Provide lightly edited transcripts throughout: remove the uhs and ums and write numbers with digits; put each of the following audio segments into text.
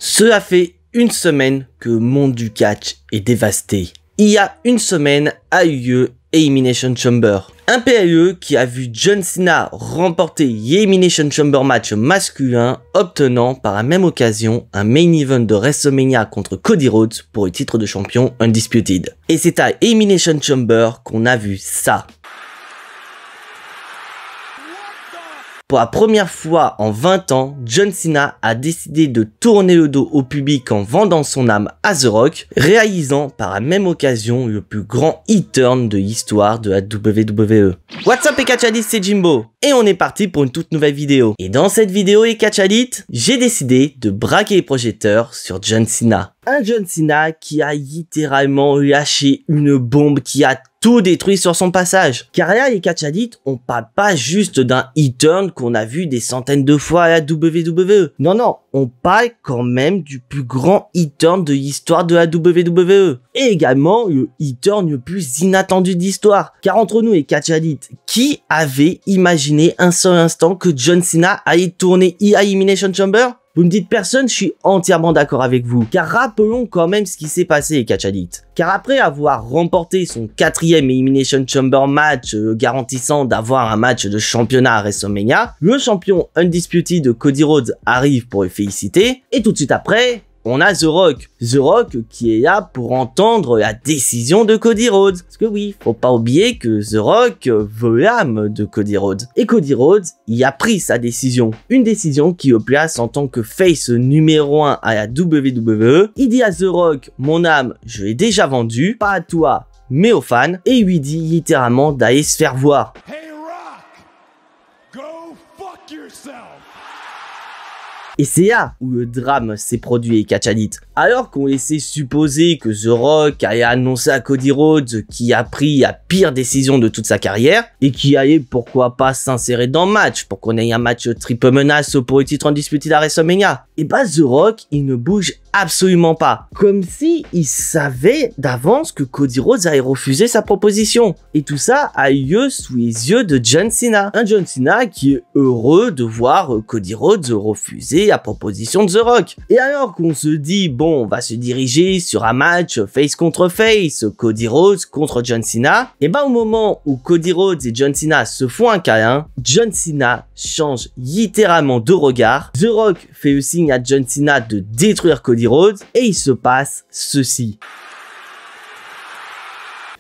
Cela fait une semaine que le monde du catch est dévasté. Il y a une semaine a eu lieu Elimination Chamber. Un PLE qui a vu John Cena remporter l'Elimination Chamber match masculin, obtenant par la même occasion un main event de WrestleMania contre Cody Rhodes pour le titre de champion Undisputed. Et c'est à Elimination Chamber qu'on a vu ça. Pour la première fois en 20 ans, John Cena a décidé de tourner le dos au public en vendant son âme à The Rock, réalisant par la même occasion le plus grand heel-turn de l'histoire de la WWE. What's up les Catch Addicts, c'est Jimbo, et on est parti pour une toute nouvelle vidéo. Et dans cette vidéo les Catch Addicts, j'ai décidé de braquer les projecteurs sur John Cena. Un John Cena qui a littéralement lâché une bombe qui a tout détruit sur son passage. Car là, les Catch Addicts, on parle pas juste d'un heel-turn qu'on a vu des centaines de fois à la WWE. Non, on parle quand même du plus grand heel-turn de l'histoire de la WWE. Et également, le heel-turn le plus inattendu de l'histoire. Car entre nous, les Catch Addicts, qui avait imaginé un seul instant que John Cena allait tourner Elimination Chamber ? Vous me dites personne, je suis entièrement d'accord avec vous. Car rappelons quand même ce qui s'est passé les Catch Addicts. Car après avoir remporté son 4e Elimination Chamber match garantissant d'avoir un match de championnat à WrestleMania, le champion Undisputed Cody Rhodes arrive pour le féliciter. Et tout de suite après, on a The Rock. The Rock qui est là pour entendre la décision de Cody Rhodes. Parce que oui, faut pas oublier que The Rock veut l'âme de Cody Rhodes. Et Cody Rhodes, il a pris sa décision. Une décision qui le place en tant que face numéro 1 à la WWE. Il dit à The Rock, mon âme, je l'ai déjà vendue, pas à toi, mais aux fans. Et il lui dit littéralement d'aller se faire voir. Hey Rock, go fuck yourself. Et c'est là où le drame s'est produit les Catch Addicts. Alors qu'on laissait supposer que The Rock allait annoncer à Cody Rhodes qui a pris la pire décision de toute sa carrière et qui allait pourquoi pas s'insérer dans le match pour qu'on ait un match triple menace pour le titre Undisputed à WrestleMania. Et bah The Rock, il ne bouge absolument pas. Comme si il savait d'avance que Cody Rhodes allait refuser sa proposition. Et tout ça a eu lieu sous les yeux de John Cena. Un John Cena qui est heureux de voir Cody Rhodes refuser la proposition de The Rock. Et alors qu'on se dit, bon, on va se diriger sur un match face contre face, Cody Rhodes contre John Cena, et bah au moment où Cody Rhodes et John Cena se font un câlin, John Cena change littéralement de regard. The Rock fait le signe à John Cena de détruire Cody Rhodes et il se passe ceci.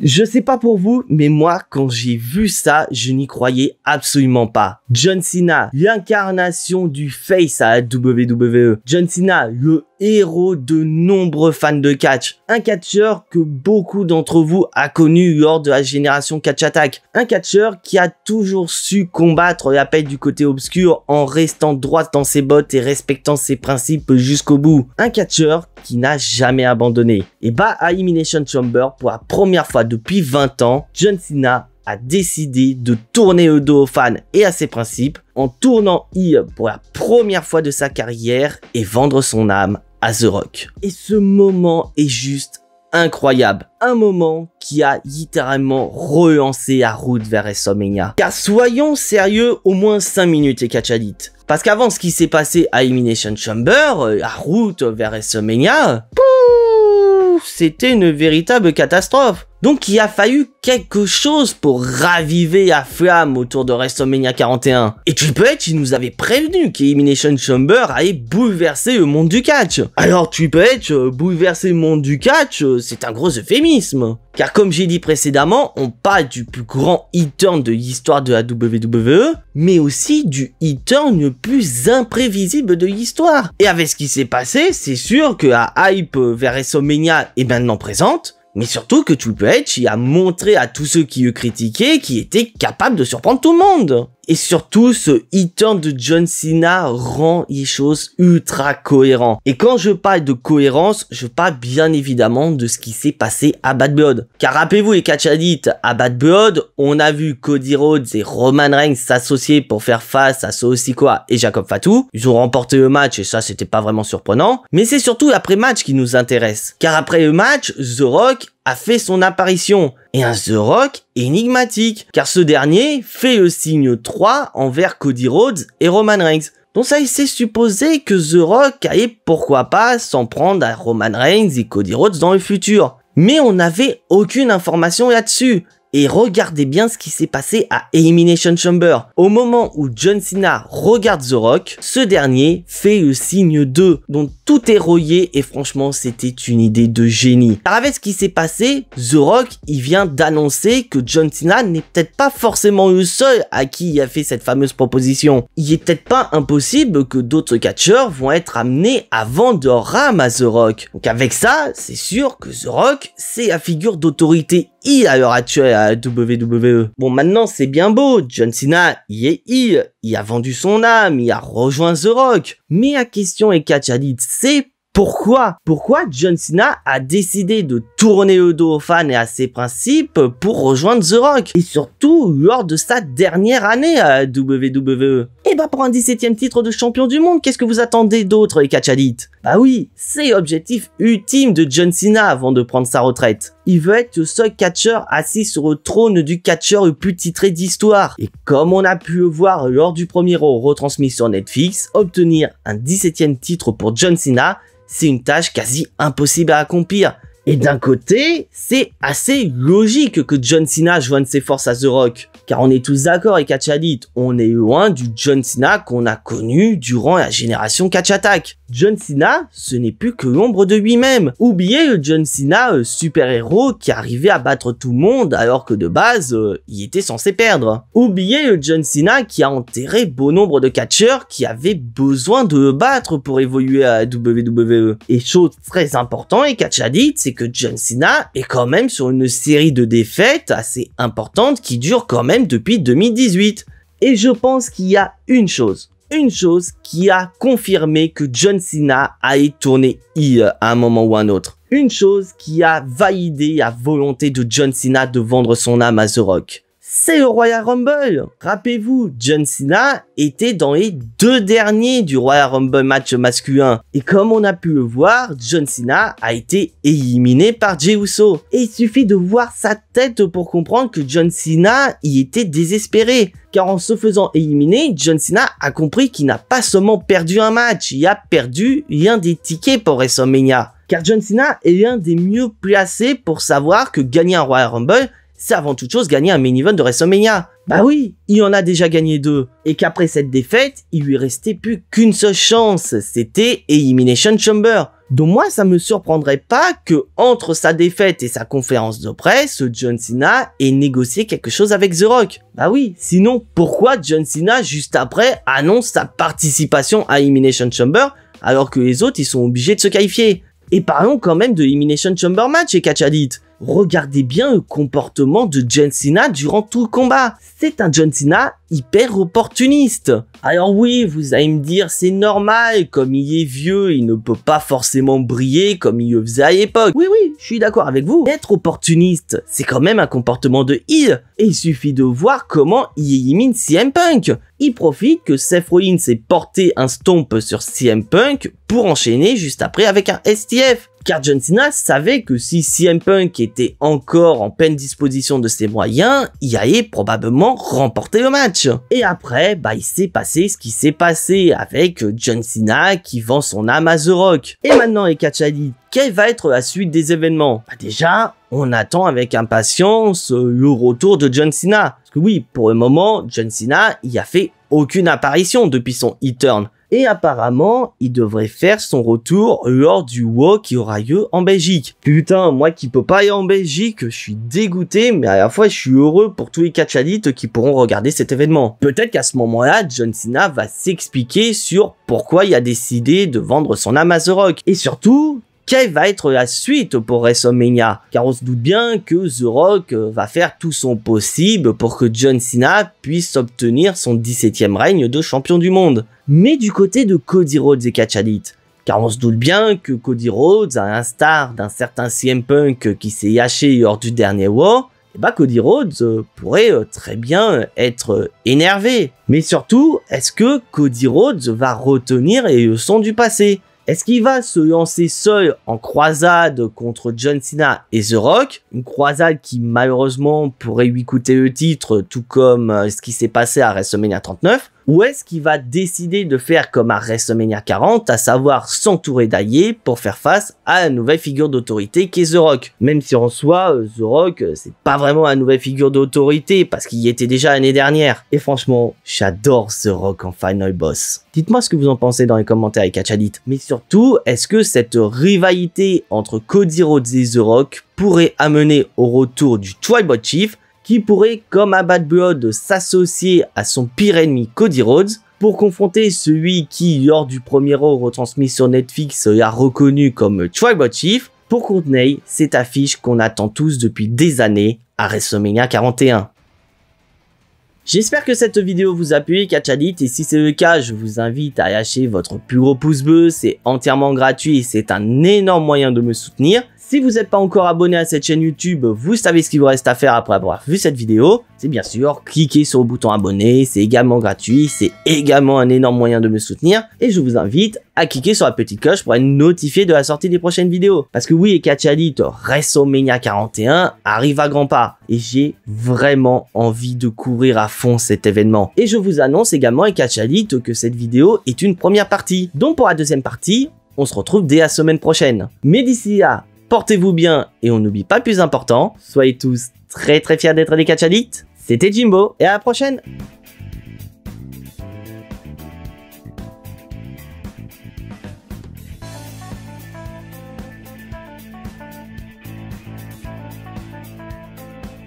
Je sais pas pour vous, mais moi, quand j'ai vu ça, je n'y croyais absolument pas. John Cena, l'incarnation du face à la WWE. John Cena, le héros de nombreux fans de catch. Un catcheur que beaucoup d'entre vous a connu lors de la génération Catch Attack. Un catcheur qui a toujours su combattre la paix du côté obscur en restant droit dans ses bottes et respectant ses principes jusqu'au bout. Un catcheur qui n'a jamais abandonné. Et bah, à Elimination Chamber, pour la première fois depuis 20 ans, John Cena a décidé de tourner le dos aux fans et à ses principes en tournant heel pour la première fois de sa carrière et vendre son âme à The Rock. Et ce moment est juste incroyable. Un moment qui a littéralement relancé la route vers WrestleMania. Car soyons sérieux, au moins 5 minutes les Catch Addicts. Parce qu'avant ce qui s'est passé à Elimination Chamber, la route vers WrestleMania, c'était une véritable catastrophe. Donc il a fallu quelque chose pour raviver la flamme autour de WrestleMania 41. Et Triple H, il nous avait prévenu qu'Elimination Chamber allait bouleverser le monde du catch. Alors Triple H, bouleverser le monde du catch, c'est un gros euphémisme. Car comme j'ai dit précédemment, on parle du plus grand heel-turn de l'histoire de la WWE, mais aussi du heel-turn le plus imprévisible de l'histoire. Et avec ce qui s'est passé, c'est sûr que la hype vers WrestleMania est maintenant présente. Mais surtout que Triple H a montré à tous ceux qui le critiquaient qu'il était capable de surprendre tout le monde. Et surtout, ce heel-turn de John Cena rend les choses ultra cohérentes. Et quand je parle de cohérence, je parle bien évidemment de ce qui s'est passé à Bad Blood. Car rappelez-vous les Catch Addicts, à Bad Blood, on a vu Cody Rhodes et Roman Reigns s'associer pour faire face à Solo Sikoa et Jacob Fatu. Ils ont remporté le match et ça c'était pas vraiment surprenant. Mais c'est surtout l'après-match qui nous intéresse. Car après le match, The Rock a fait son apparition. Et un The Rock énigmatique, car ce dernier fait le signe 3 envers Cody Rhodes et Roman Reigns. Donc ça laissait supposer que The Rock allait pourquoi pas s'en prendre à Roman Reigns et Cody Rhodes dans le futur. Mais on n'avait aucune information là-dessus. Et regardez bien ce qui s'est passé à Elimination Chamber. Au moment où John Cena regarde The Rock, ce dernier fait le signe 2, dont tout est relié et franchement c'était une idée de génie. Car avec ce qui s'est passé, The Rock il vient d'annoncer que John Cena n'est peut-être pas forcément le seul à qui il a fait cette fameuse proposition. Il est peut-être pas impossible que d'autres catcheurs vont être amenés à vendre leur rame à The Rock. Donc avec ça, c'est sûr que The Rock c'est la figure d'autorité à l'heure actuelle à WWE. Bon, maintenant c'est bien beau, John Cena il est il a vendu son âme, il a rejoint The Rock. Mais la question est catch addict, c'est pourquoi John Cena a décidé de tourner le dos aux fans et à ses principes pour rejoindre The Rock? Et surtout lors de sa dernière année à WWE. Et bah pour un 17e titre de champion du monde, qu'est-ce que vous attendez d'autre les catch addicts? Bah oui, c'est l'objectif ultime de John Cena avant de prendre sa retraite. Il veut être le seul catcheur assis sur le trône du catcheur le plus titré d'histoire. Et comme on a pu le voir lors du premier Raw retransmis sur Netflix, obtenir un 17e titre pour John Cena, c'est une tâche quasi impossible à accomplir. Et d'un côté, c'est assez logique que John Cena joigne ses forces à The Rock. Car on est tous d'accord et Catch Addict, on est loin du John Cena qu'on a connu durant la génération Catch Attack. John Cena, ce n'est plus que l'ombre de lui-même. Oubliez le John Cena super-héros qui arrivait à battre tout le monde alors que de base, il était censé perdre. Oubliez le John Cena qui a enterré bon nombre de catcheurs qui avaient besoin de le battre pour évoluer à la WWE. Et chose très importante et Catch Addict, c'est que John Cena est quand même sur une série de défaites assez importante qui dure quand même depuis 2018. Et je pense qu'il y a une chose qui a confirmé que John Cena allait tourner heel à un moment ou un autre. Une chose qui a validé la volonté de John Cena de vendre son âme à The Rock. C'est le Royal Rumble. Rappelez-vous, John Cena était dans les 2 derniers du Royal Rumble match masculin. Et comme on a pu le voir, John Cena a été éliminé par Jey Uso. Et il suffit de voir sa tête pour comprendre que John Cena y était désespéré. Car en se faisant éliminer, John Cena a compris qu'il n'a pas seulement perdu un match, il a perdu l'un des tickets pour WrestleMania. Car John Cena est l'un des mieux placés pour savoir que gagner un Royal Rumble, c'est avant toute chose gagner un main event de WrestleMania. Bah oui, il en a déjà gagné 2. Et qu'après cette défaite, il lui restait plus qu'une seule chance, c'était Elimination Chamber. Donc moi, ça me surprendrait pas que entre sa défaite et sa conférence de presse, John Cena ait négocié quelque chose avec The Rock. Bah oui, sinon pourquoi John Cena juste après annonce sa participation à Elimination Chamber alors que les autres ils sont obligés de se qualifier? Et parlons quand même de Elimination Chamber match et Catch Addict. Regardez bien le comportement de John Cena durant tout le combat. C'est un John Cena hyper opportuniste. Alors oui, vous allez me dire, c'est normal, comme il est vieux, il ne peut pas forcément briller comme il le faisait à l'époque. Oui, je suis d'accord avec vous. Être opportuniste, c'est quand même un comportement de heel. Et il suffit de voir comment il élimine CM Punk. Il profite que Seth Rollins ait porté un stomp sur CM Punk pour enchaîner juste après avec un STF. Car John Cena savait que si CM Punk était encore en pleine disposition de ses moyens, il allait probablement remporter le match. Et après, il s'est passé ce qui s'est passé avec John Cena qui vend son âme à The Rock. Et maintenant, les Catch Addict, quelle va être la suite des événements? Déjà, on attend avec impatience le retour de John Cena. Parce que oui, pour le moment, John Cena, il a fait aucune apparition depuis son e-turn. Et apparemment, il devrait faire son retour lors du WOW qui aura lieu en Belgique. Putain, moi qui peux pas aller en Belgique, je suis dégoûté, mais à la fois je suis heureux pour tous les Catch Addicts qui pourront regarder cet événement. Peut-être qu'à ce moment-là, John Cena va s'expliquer sur pourquoi il a décidé de vendre son âme à The Rock. Et surtout, quelle va être la suite pour WrestleMania? Car on se doute bien que The Rock va faire tout son possible pour que John Cena puisse obtenir son 17e règne de champion du monde. Mais du côté de Cody Rhodes et Catch Addict, car on se doute bien que Cody Rhodes, à l'instar d'un certain CM Punk qui s'est lâché lors du dernier Raw, Cody Rhodes pourrait très bien être énervé. Mais surtout, est-ce que Cody Rhodes va retenir les leçons du passé? Est-ce qu'il va se lancer seul en croisade contre John Cena et The Rock? Une croisade qui malheureusement pourrait lui coûter le titre, tout comme ce qui s'est passé à WrestleMania 39. Ou est-ce qu'il va décider de faire comme à WrestleMania 40, à savoir s'entourer d'alliés pour faire face à la nouvelle figure d'autorité qu'est The Rock? Même si en soi, The Rock, c'est pas vraiment la nouvelle figure d'autorité parce qu'il y était déjà l'année dernière. Et franchement, j'adore The Rock en Final Boss. Dites-moi ce que vous en pensez dans les commentaires avec Catch Addict. Mais surtout, est-ce que cette rivalité entre Cody Rhodes et The Rock pourrait amener au retour du Tribal Chief, qui pourrait, comme à Bad Blood, s'associer à son pire ennemi Cody Rhodes pour confronter celui qui, lors du premier Raw retransmis sur Netflix, l'a reconnu comme Tribal Chief, pour contre cette affiche qu'on attend tous depuis des années à WrestleMania 41. J'espère que cette vidéo vous a plu, Catch Addict, et si c'est le cas, je vous invite à lâcher votre plus gros pouce bleu, c'est entièrement gratuit et c'est un énorme moyen de me soutenir. Si vous n'êtes pas encore abonné à cette chaîne YouTube, vous savez ce qu'il vous reste à faire après avoir vu cette vidéo. C'est bien sûr cliquer sur le bouton abonner, c'est également gratuit, c'est également un énorme moyen de me soutenir. Et je vous invite à cliquer sur la petite cloche pour être notifié de la sortie des prochaines vidéos. Parce que oui, Catch Addict, WrestleMania 41 arrive à grands pas. Et j'ai vraiment envie de couvrir à fond cet événement. Et je vous annonce également avec Catch Addict que cette vidéo est une première partie. Donc pour la deuxième partie, on se retrouve dès la semaine prochaine. Mais d'ici là, portez-vous bien et on n'oublie pas le plus important, soyez tous très fiers d'être des Catch Addicts. C'était Jimbo et à la prochaine.